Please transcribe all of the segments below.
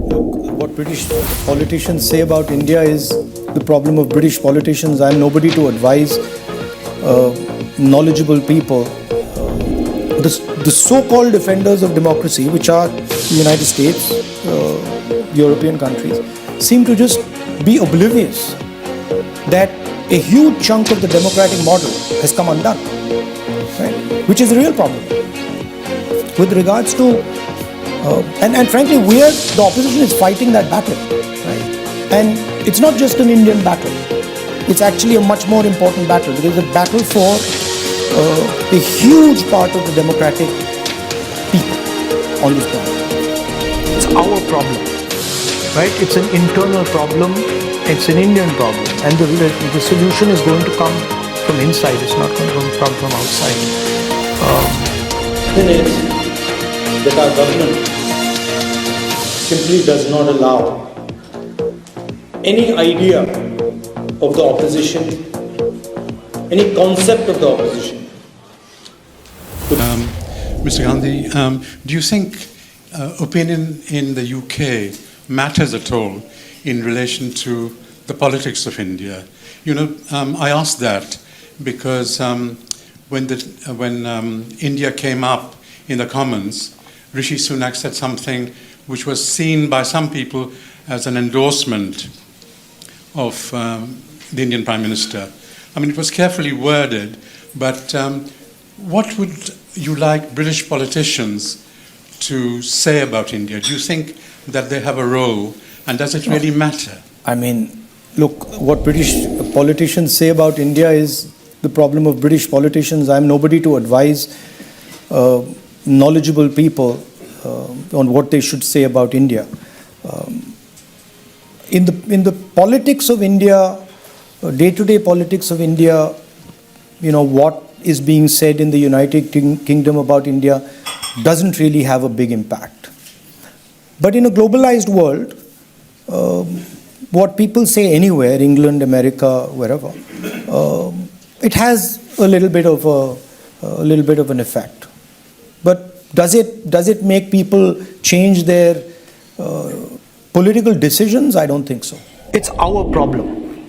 Look, what British politicians say about India is the problem of British politicians. I'm nobody to advise knowledgeable people. The so-called defenders of democracy, which are the United States, European countries, seem to just be oblivious that a huge chunk of the democratic model has come undone, right? Which is a real problem. With regards to, and frankly, the opposition is fighting that battle, right? And it's not just an Indian battle. It's actually a much more important battle. It is a battle for a huge part of the democratic people on this planet. It's our problem, right? It's an internal problem. It's an Indian problem, and the solution is going to come from inside. It's not going to come from outside. The reason is that our government simply does not allow any idea of the opposition, any concept of the opposition. Mr. Gandhi, do you think opinion in the UK matters at all in relation to the politics of India? You know, I ask that because when India came up in the Commons, Rishi Sunak said something which was seen by some people as an endorsement of the Indian Prime Minister. I mean, it was carefully worded, but what would you like British politicians to say about India? Do you think that they have a role, and does it really matter? I mean, look, what British politicians say about India is the problem of British politicians. I'm nobody to advise knowledgeable people on what they should say about India. In the politics of India, day-to-day politics of India, you know, what is being said in the United Kingdom about India doesn't really have a big impact. But in a globalized world, what people say anywhere, England, America, wherever, it has a little bit of an effect. But does it make people change their political decisions? I don't think so. It's our problem,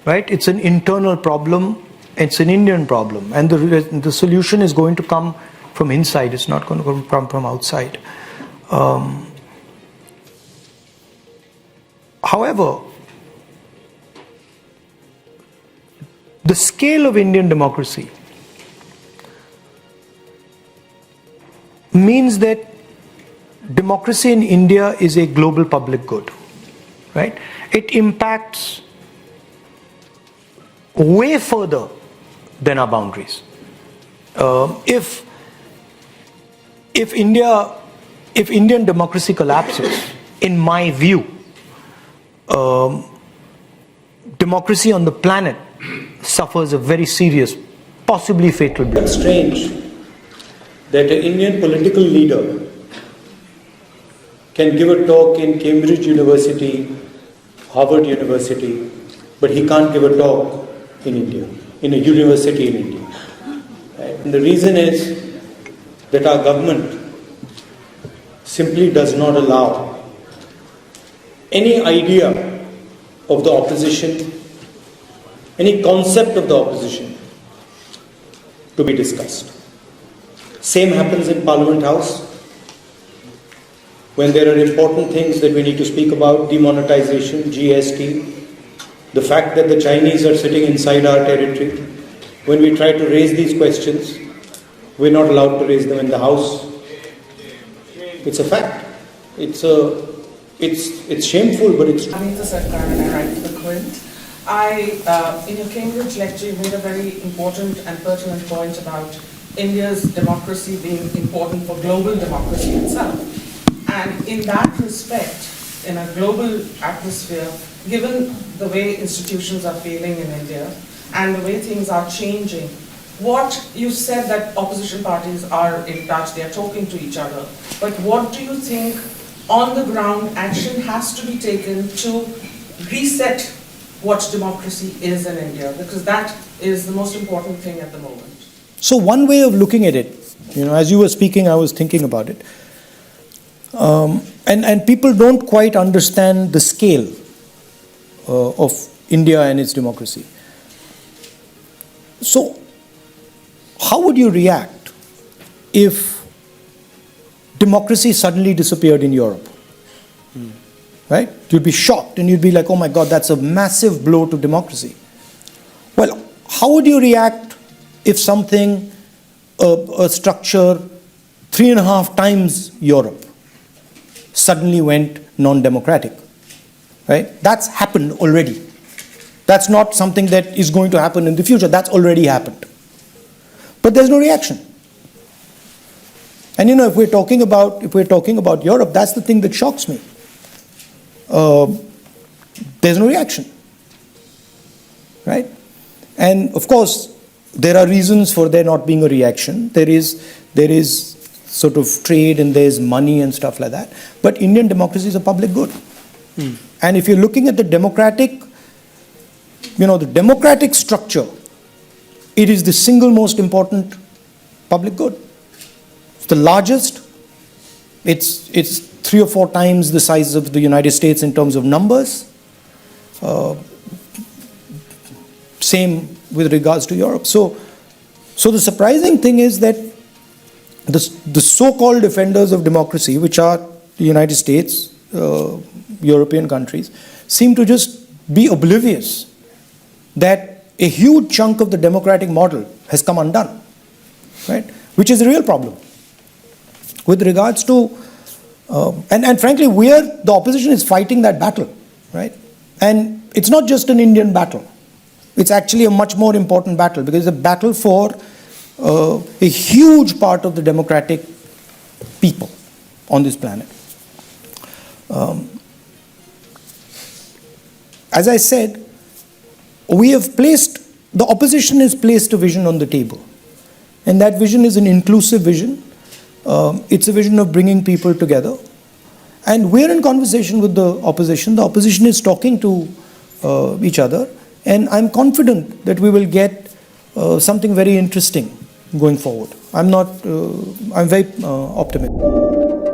right? It's an internal problem. It's an Indian problem, and the solution is going to come from inside. It's not going to come from outside. However, the scale of Indian democracy means that democracy in India is a global public good, right? It impacts way further than our boundaries. If Indian democracy collapses, in my view, democracy on the planet suffers a very serious, possibly fatal blow. It's strange that an Indian political leader can give a talk in Cambridge University, Harvard University, but he can't give a talk in India, in a university in India. Right? And the reason is that our government simply does not allow any idea of the opposition, any concept of the opposition to be discussed. Same happens in Parliament House when there are important things that we need to speak about: demonetization, GST, the fact that the Chinese are sitting inside our territory. When we try to raise these questions, we're not allowed to raise them in the House. It's a fact. It's shameful, but it's true. Anita Sarkar, and I write for the Quint. In your Cambridge lecture, you made a very important and pertinent point about India's democracy being important for global democracy itself. And in that respect, in a global atmosphere, given the way institutions are failing in India and the way things are changing, what you said that opposition parties are in touch, they are talking to each other, but what do you think on the ground action has to be taken to reset what democracy is in India? Because that is the most important thing at the moment. So one way of looking at it, you know, as you were speaking, I was thinking about it. and people don't quite understand the scale of India and its democracy. So, how would you react if democracy suddenly disappeared in Europe? Right? You'd be shocked and you'd be like, oh my God, that's a massive blow to democracy. Well, how would you react if something, a structure 3.5 times Europe suddenly went non-democratic? Right? That's happened already. That's not something that is going to happen in the future. That's already happened. But there's no reaction. And if we're talking about Europe, that's the thing that shocks me. There's no reaction, right? And of course, there are reasons for there not being a reaction. There is sort of trade and there's money and stuff like that. But Indian democracy is a public good. And if you're looking at the democratic structure, it is the single most important public good. It's the largest. It's 3 or 4 times the size of the United States in terms of numbers. Same with regards to Europe. So the surprising thing is that the so-called defenders of democracy, which are the United States, European countries, seem to just be oblivious that a huge chunk of the democratic model has come undone, right? Which is a real problem. With regards to, and frankly, the opposition is fighting that battle, right? And it's not just an Indian battle. It's actually a much more important battle because it's a battle for a huge part of the democratic people on this planet. As I said, the opposition has placed a vision on the table. And that vision is an inclusive vision. It's a vision of bringing people together. And we're in conversation with the opposition. The opposition is talking to each other. And I'm confident that we will get something very interesting going forward. I'm very optimistic.